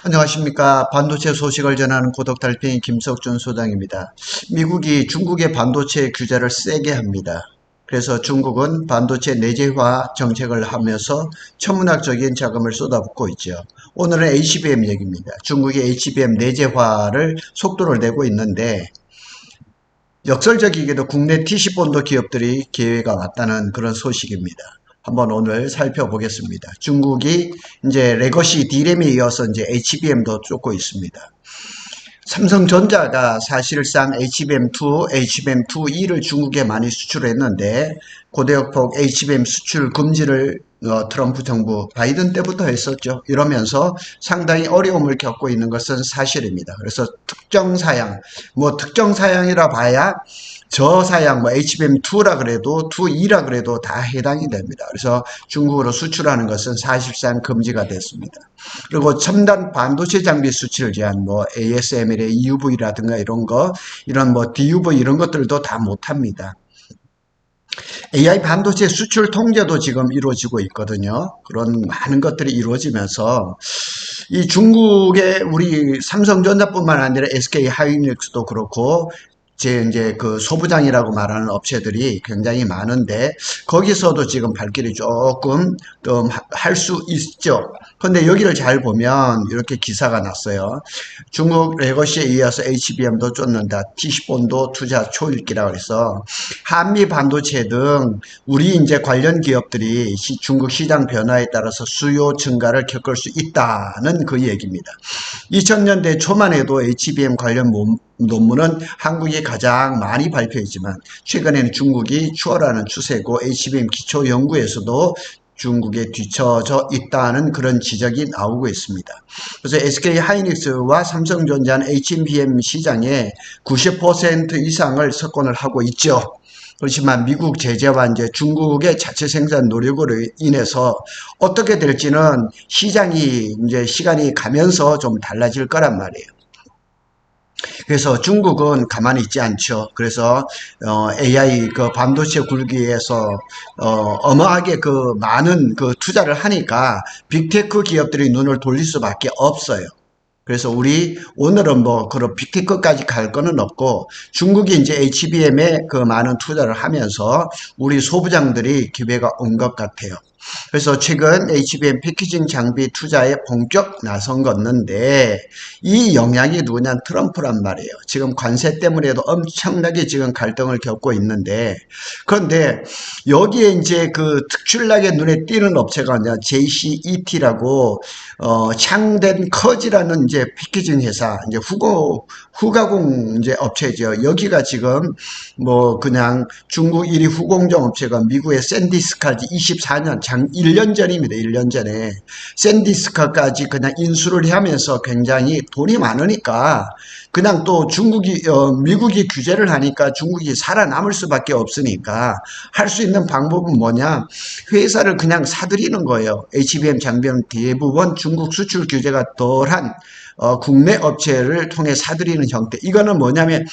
안녕하십니까. 반도체 소식을 전하는 고독달팽이 김석준 소장입니다. 미국이 중국의 반도체 규제를 세게 합니다. 그래서 중국은 반도체 내재화 정책을 하면서 천문학적인 자금을 쏟아붓고 있죠. 오늘은 HBM 얘기입니다. 중국이 HBM 내재화를 속도를 내고 있는데 역설적이게도 국내 TC본도 기업들이 기회가 왔다는 그런 소식입니다. 한번 오늘 살펴보겠습니다. 중국이 이제 레거시 D램에 이어서 이제 HBM도 쫓고 있습니다. 삼성전자가 사실상 HBM2, HBM2E를 중국에 많이 수출했는데 고대역폭 HBM 수출 금지를 트럼프 정부 바이든 때부터 했었죠. 이러면서 상당히 어려움을 겪고 있는 것은 사실입니다. 그래서 특정 사양, 특정 사양이라 봐야 저사양 HBM2라 그래도 2E라 그래도 다 해당이 됩니다. 그래서 중국으로 수출하는 것은 사실상 금지가 됐습니다. 그리고 첨단 반도체 장비 수출 제한 ASML의 EUV라든가 이런 DUV 이런 것들도 다 못합니다. AI 반도체 수출 통제도 지금 이루어지고 있거든요. 그런 많은 것들이 이루어지면서 이 중국의 우리 삼성전자뿐만 아니라 SK 하이닉스도 그렇고 이제 그 소부장이라고 말하는 업체들이 굉장히 많은데 거기서도 지금 발길이 조금 할 수 있죠. 근데 여기를 잘 보면 이렇게 기사가 났어요. 중국 레거시에 이어서 HBM도 쫓는다. TC본도 투자 초읽기라 그래서 한미 반도체 등 우리 이제 관련 기업들이 중국 시장 변화에 따라서 수요 증가를 겪을 수 있다는 그 얘기입니다. 2000년대 초만 해도 HBM 관련 논문은 한국이 가장 많이 발표했지만 최근에는 중국이 추월하는 추세고 HBM 기초 연구에서도 중국에 뒤처져 있다는 그런 지적이 나오고 있습니다. 그래서 SK 하이닉스와 삼성전자는 HBM 시장의 90% 이상을 석권을 하고 있죠. 그렇지만 미국 제재와 이제 중국의 자체 생산 노력으로 인해서 어떻게 될지는 시장이 이제 시간이 가면서 좀 달라질 거란 말이에요. 그래서 중국은 가만히 있지 않죠. 그래서 AI 그 반도체 굴기에서 어마하게 그 많은 그 투자를 하니까 빅테크 기업들이 눈을 돌릴 수밖에 없어요. 그래서 우리 오늘은 그런 빅테크까지 갈 거는 없고 중국이 이제 HBM에 그 많은 투자를 하면서 우리 소부장들이 기회가 온 것 같아요. 그래서 최근 HBM 패키징 장비 투자에 본격 나선 건데 이 영향이 누구냐 트럼프란 말이에요. 지금 관세 때문에도 엄청나게 지금 갈등을 겪고 있는데 그런데 여기에 이제 그 특출나게 눈에 띄는 업체가 뭐냐 JCET라고 창된 커지라는 이제 패키징 회사 이제 후가공 이제 업체죠. 여기가 지금 그냥 중국 1위 후공정 업체가 미국의 샌디스까지 24년 1년 전입니다. 1년 전에 샌디스카까지 그냥 인수를 하면서 굉장히 돈이 많으니까 그냥 또 미국이 규제를 하니까 중국이 살아남을 수밖에 없으니까 할 수 있는 방법은 뭐냐 회사를 그냥 사들이는 거예요. HBM 장비는 대부분 중국 수출 규제가 덜한 국내 업체를 통해 사들이는 형태. 이거는 뭐냐면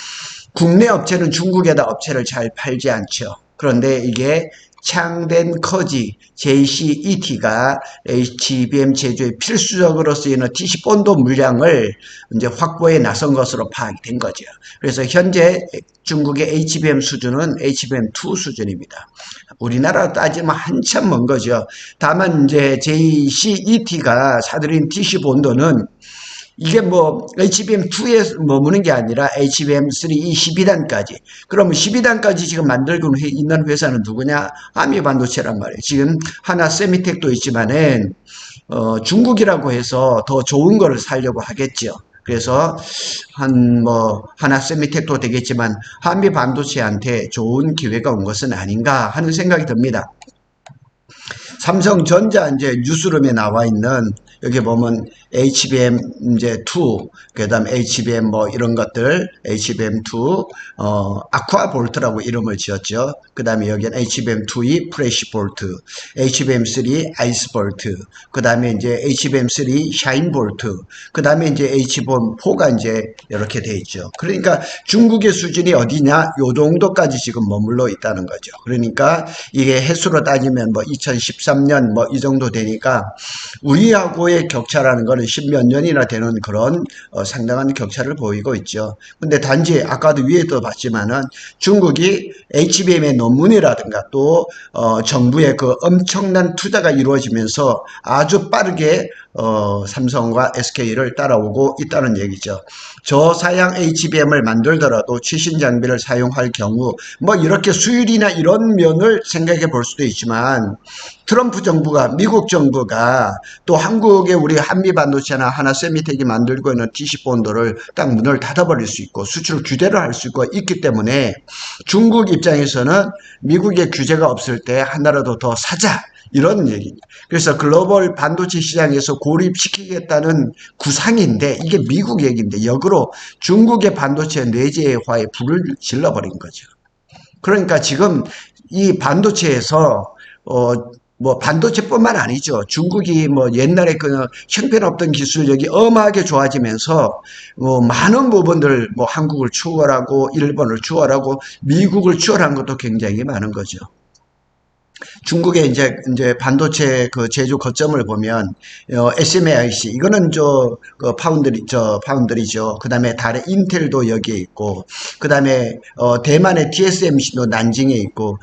국내 업체는 중국에다 업체를 잘 팔지 않죠. 그런데 이게 창된 커지 JCET가 HBM 제조에 필수적으로 쓰이는 TC본도 물량을 이제 확보에 나선 것으로 파악이 된 거죠. 그래서 현재 중국의 HBM 수준은 HBM2 수준입니다. 우리나라 따지면 한참 먼 거죠. 다만 이제 JCET가 사들인 TC본도는 이게 HBM2에 머무는 게 아니라 HBM3 12단까지. 그러면 12단까지 지금 만들고 있는 회사는 누구냐? 한미반도체란 말이에요. 지금 하나 세미텍도 있지만은, 중국이라고 해서 더 좋은 거를 살려고 하겠죠. 그래서 하나 세미텍도 되겠지만 한미반도체한테 좋은 기회가 온 것은 아닌가 하는 생각이 듭니다. 삼성전자 이제 뉴스룸에 나와 있는 여기 보면 HBM 이제 2, 그다음 HBM 이런 것들 HBM2 아쿠아볼트라고 이름을 지었죠. 그다음에 여기는 HBM2E 프레시볼트, HBM3 아이스볼트, 그다음에 이제 HBM3 샤인볼트, 그다음에 이제 HBM4가 이제 이렇게 돼 있죠. 그러니까 중국의 수준이 어디냐? 요 정도까지 지금 머물러 있다는 거죠. 그러니까 이게 횟수로 따지면 2014 13년 뭐 이 정도 되니까 우리하고의 격차라는 거는 십몇 년이나 되는 그런 상당한 격차를 보이고 있죠. 근데 단지 아까도 위에도 봤지만은 중국이 HBM의 논문이라든가 또 정부의 그 엄청난 투자가 이루어지면서 아주 빠르게 삼성과 SK를 따라오고 있다는 얘기죠. 저사양 HBM을 만들더라도 최신 장비를 사용할 경우 뭐 이렇게 수율이나 이런 면을 생각해 볼 수도 있지만 트럼프 정부가 미국 정부가 또 한국의 우리 한미반도체나 하나세미텍이 만들고 있는 TC본도를 딱 문을 닫아버릴 수 있고 수출 규제를 할 수 있기 때문에 중국 입장에서는 미국의 규제가 없을 때 하나라도 더 사자 이런 얘기입니다. 그래서 글로벌 반도체 시장에서 고립시키겠다는 구상인데 이게 미국 얘기인데 역으로 중국의 반도체 내재화에 불을 질러버린 거죠. 그러니까 지금 이 반도체에서 뭐 반도체뿐만 아니죠. 중국이 뭐 옛날에 그 형편없던 기술력이 어마하게 좋아지면서 많은 부분들 뭐 한국을 추월하고 일본을 추월하고 미국을 추월한 것도 굉장히 많은 거죠. 중국의 이제 반도체 그 제조 거점을 보면 SMIC 이거는 파운드리죠. 그다음에 다른 인텔도 여기에 있고 그다음에 대만의 TSMC도 난징에 있고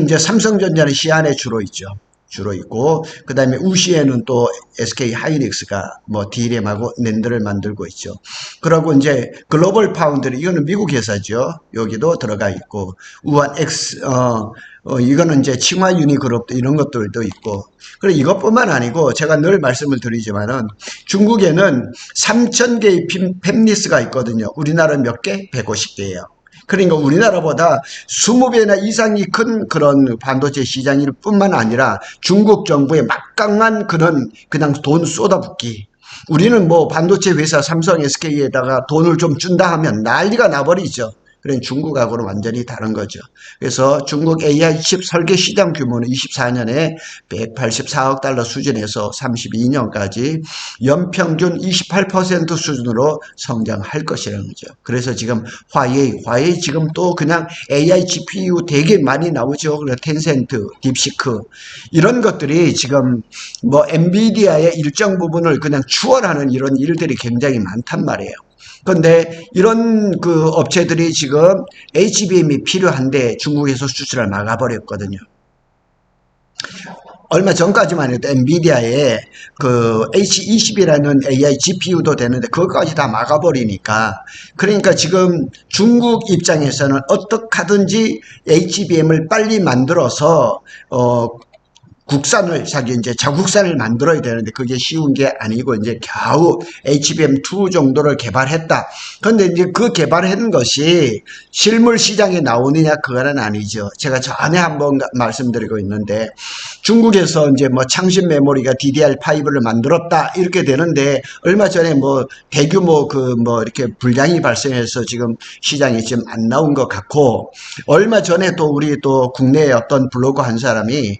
이제 삼성전자는 시안에 주로 있고 그다음에 우시에는 또 SK 하이닉스가 뭐 D램하고 낸드를 만들고 있죠. 그리고 이제 글로벌 파운드리 이거는 미국 회사죠. 여기도 들어가 있고 우한 X 이거는 이제 칭화 유니그룹 이런 것들도 있고 그리고 이것뿐만 아니고 제가 늘 말씀을 드리지만은 중국에는 3,000개의 팹리스가 있거든요. 우리나라는 몇 개? 150개예요. 그러니까 우리나라보다 20배나 이상이 큰 그런 반도체 시장일 뿐만 아니라 중국 정부의 막강한 그냥 돈 쏟아붓기. 우리는 뭐 반도체 회사 삼성 SK에다가 돈을 좀 준다 하면 난리가 나버리죠. 그런 중국하고는 완전히 다른 거죠. 그래서 중국 AI 칩 설계 시장 규모는 24년에 184억 달러 수준에서 32년까지 연평균 28% 수준으로 성장할 것이라는 거죠. 그래서 지금 화웨이 지금 또 그냥 AI GPU 되게 많이 나오죠. 그래서 텐센트, 딥시크 이런 것들이 지금 뭐 엔비디아의 일정 부분을 그냥 추월하는 이런 일들이 굉장히 많단 말이에요. 그런데 이런 그 업체들이 지금 HBM이 필요한데 중국에서 수출을 막아버렸거든요. 얼마 전까지만 해도 엔비디아에 그 H20이라는 AI GPU도 되는데 그것까지 다 막아버리니까 그러니까 지금 중국 입장에서는 어떻게 하든지 HBM을 빨리 만들어서 자기 자국산을 만들어야 되는데 그게 쉬운 게 아니고 이제 겨우 HBM2 정도를 개발했다. 그런데 이제 그 개발한 것이 실물 시장에 나오느냐 그거는 아니죠. 제가 전에 한번 말씀드리고 있는데 중국에서 이제 뭐 창신 메모리가 DDR5를 만들었다 이렇게 되는데 얼마 전에 뭐 대규모 이렇게 불량이 발생해서 지금 시장에 지금 안 나온 것 같고 얼마 전에 또 우리 또 국내에 어떤 블로거 한 사람이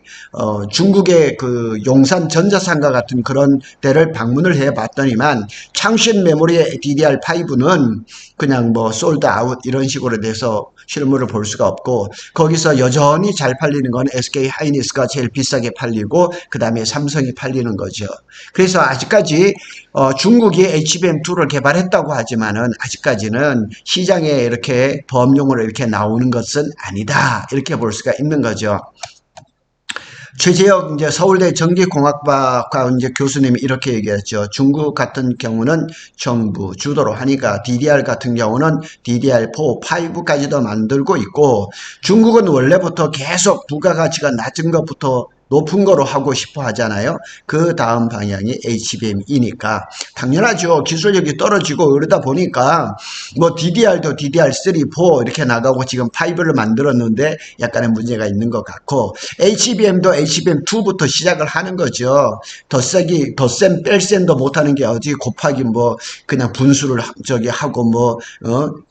중국의 그 용산 전자상가 같은 그런 데를 방문을 해 봤더니만 창신 메모리의 DDR5는 그냥 뭐 솔드 아웃 이런 식으로 돼서 실물을 볼 수가 없고 거기서 여전히 잘 팔리는 건 SK 하이닉스가 제일 비싸게 팔리고 그 다음에 삼성이 팔리는 거죠. 그래서 아직까지 중국이 HBM2를 개발했다고 하지만은 아직까지는 시장에 이렇게 범용으로 이렇게 나오는 것은 아니다 이렇게 볼 수가 있는 거죠. 최재혁 이제 서울대 전기공학과 이제 교수님이 이렇게 얘기했죠. 중국 같은 경우는 정부 주도로 하니까 DDR 같은 경우는 DDR4, 5까지도 만들고 있고 중국은 원래부터 계속 부가가치가 낮은 것부터 높은 거로 하고 싶어 하잖아요. 그 다음 방향이 HBM이니까 당연하죠. 기술력이 떨어지고 그러다 보니까 뭐 DDR도 DDR3, 4 이렇게 나가고 지금 5를 만들었는데 약간의 문제가 있는 것 같고 HBM도 HBM2부터 시작을 하는 거죠. 덧셈 뺄셈도 못하는 게 어디 곱하기 뭐 그냥 분수를 하고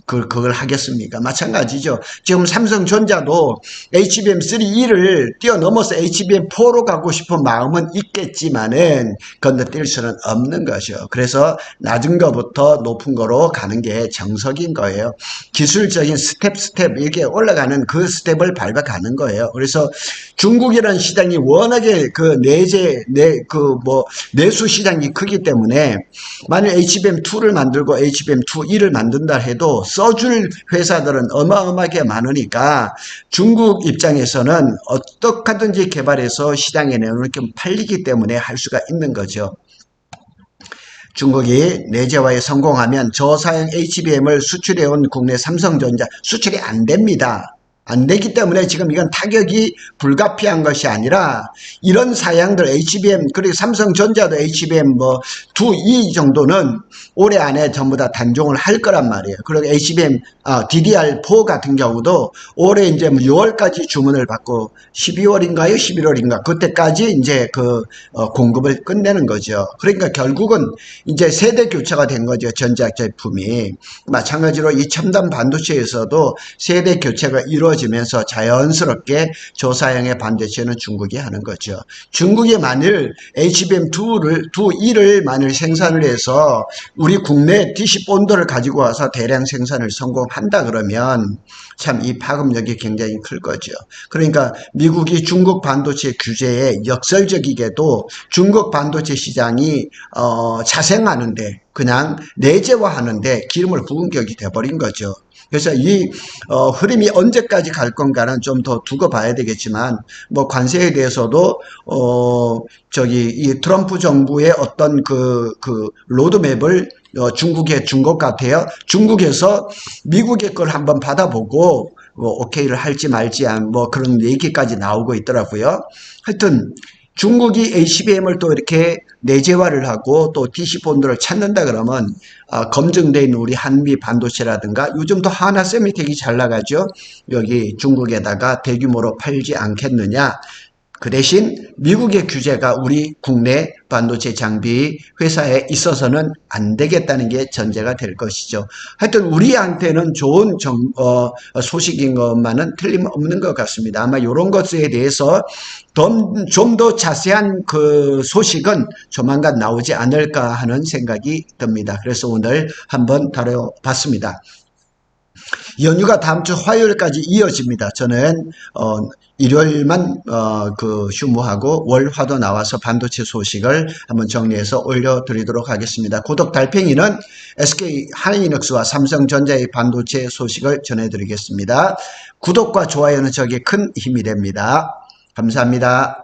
그걸 하겠습니까? 마찬가지죠. 지금 삼성전자도 HBM3E를 뛰어넘어서 HBM HBM4로 가고 싶은 마음은 있겠지만은 건너뛸 수는 없는 거죠. 그래서 낮은 거부터 높은 거로 가는 게 정석인 거예요. 기술적인 스텝 이렇게 올라가는 그 스텝을 밟아가는 거예요. 그래서 중국이라는 시장이 워낙에 그 내수 시장이 크기 때문에 만약 HBM2를 만들고 HBM2E를 만든다 해도 써줄 회사들은 어마어마하게 많으니까 중국 입장에서는 어떻게든지 개발해서 시장에 내놓으면 팔리기 때문에 할 수가 있는 거죠. 중국이 내재화에 성공하면 저사양 HBM을 수출해온 국내 삼성전자 수출이 안 됩니다. 안 되기 때문에 지금 이건 타격이 불가피한 것이 아니라 이런 사양들 HBM 그리고 삼성전자도 HBM 2E 정도는 올해 안에 전부 다 단종을 할 거란 말이에요. 그리고 HBM DDR4 같은 경우도 올해 이제 6월까지 주문을 받고 12월인가요? 11월인가 그때까지 이제 공급을 끝내는 거죠. 그러니까 결국은 이제 세대 교체가 된 거죠. 전자 제품이. 마찬가지로 이 첨단 반도체에서도 세대 교체가 이루어지면서 자연스럽게 저사양의 반도체는 중국이 하는 거죠. 중국이 만일 HBM2E를 만일 생산을 해서 우리 국내 DC 본드를 가지고 와서 대량 생산을 성공한다 그러면 참 이 파급력이 굉장히 클 거죠. 그러니까 미국이 중국 반도체 규제에 역설적이게도 중국 반도체 시장이 자생하는데 그냥 내재화하는데 기름을 부은 격이 돼버린 거죠. 그래서 이 흐름이 언제까지 갈 건가는 좀 더 두고 봐야 되겠지만 관세에 대해서도 이 트럼프 정부의 어떤 그 로드맵을 중국에 준 것 같아요. 중국에서 미국의 걸 한번 받아보고 오케이를 할지 말지 그런 얘기까지 나오고 있더라고요. 하여튼 중국이 HBM을 또 이렇게 내재화를 하고 또 DC본드를 찾는다 그러면 검증된 우리 한미 반도체라든가 요즘도 하나쌤이 되게 잘 나가죠. 여기 중국에다가 대규모로 팔지 않겠느냐. 그 대신 미국의 규제가 우리 국내 반도체 장비 회사에 있어서는 안 되겠다는 게 전제가 될 것이죠. 하여튼 우리한테는 좋은 소식인 것만은 틀림없는 것 같습니다. 아마 이런 것에 대해서 좀 더 자세한 그 소식은 조만간 나오지 않을까 하는 생각이 듭니다. 그래서 오늘 한번 다뤄봤습니다. 연휴가 다음 주 화요일까지 이어집니다. 저는 일요일만 휴무하고 월, 화도 나와서 반도체 소식을 한번 정리해서 올려드리도록 하겠습니다. 구독 달팽이는 SK 하이닉스와 삼성전자의 반도체 소식을 전해드리겠습니다. 구독과 좋아요는 저에게 큰 힘이 됩니다. 감사합니다.